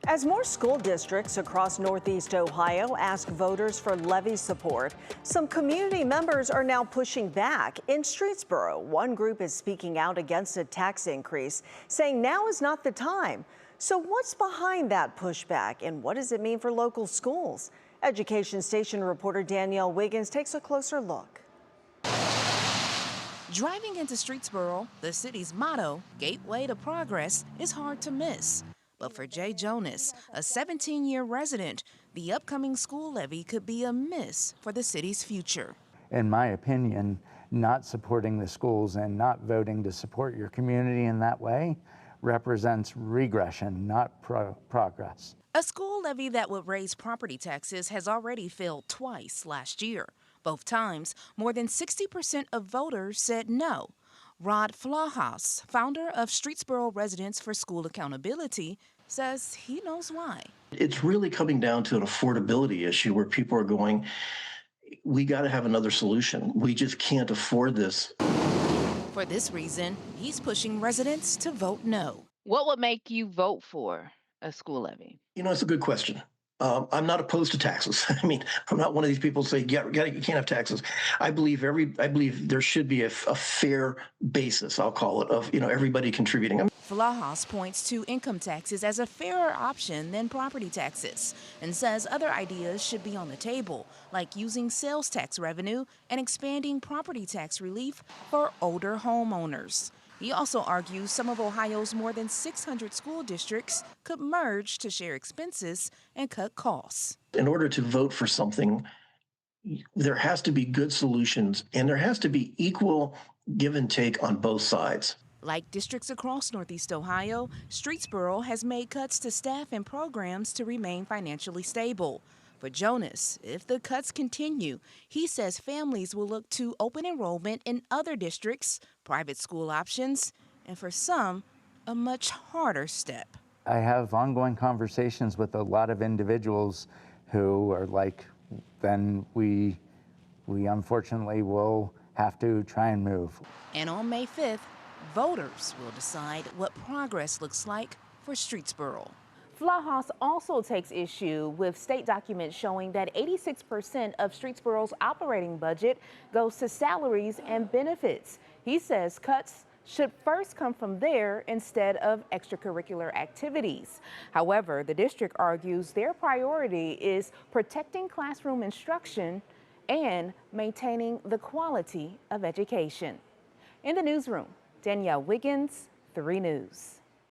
As more school districts across Northeast Ohio ask voters for levy support, some community members are now pushing back. In Streetsboro, one group is speaking out against a tax increase, saying now is not the time. So what's behind that pushback, and what does it mean for local schools? Education Station reporter Danielle Wiggins takes a closer look. Driving into Streetsboro, the city's motto, Gateway to Progress, is hard to miss. But for Jay Jonas, a 17-year resident, the upcoming school levy could be a miss for the city's future. In my opinion, not supporting the schools and not voting to support your community in that way represents regression, not progress. A school levy that would raise property taxes has already failed twice last year. Both times, more than 60% of voters said no. Rod Flahas, founder of Streetsboro Residents for School Accountability, says he knows why. It's really coming down to an affordability issue where people are going, we got to have another solution. We just can't afford this. For this reason, he's pushing residents to vote no. What would make you vote for a school levy? You know, it's a good question. I'm not opposed to taxes. I mean, I'm not one of these people who say, you can't have taxes. I believe there should be a fair basis, I'll call it, of everybody contributing. Flahas points to income taxes as a fairer option than property taxes and says other ideas should be on the table, like using sales tax revenue and expanding property tax relief for older homeowners. He also argues some of Ohio's more than 600 school districts could merge to share expenses and cut costs. In order to vote for something, there has to be good solutions and there has to be equal give and take on both sides. Like districts across Northeast Ohio, Streetsboro has made cuts to staff and programs to remain financially stable. For Jonas, if the cuts continue, he says families will look to open enrollment in other districts, private school options, and for some, a much harder step. I have ongoing conversations with a lot of individuals who are like, then we unfortunately will have to try and move. And on May 5th, voters will decide what progress looks like for Streetsboro. Flahas also takes issue with state documents showing that 86% of Streetsboro's operating budget goes to salaries and benefits. He says cuts should first come from there instead of extracurricular activities. However, the district argues their priority is protecting classroom instruction and maintaining the quality of education. In the newsroom, Danielle Wiggins, 3 News.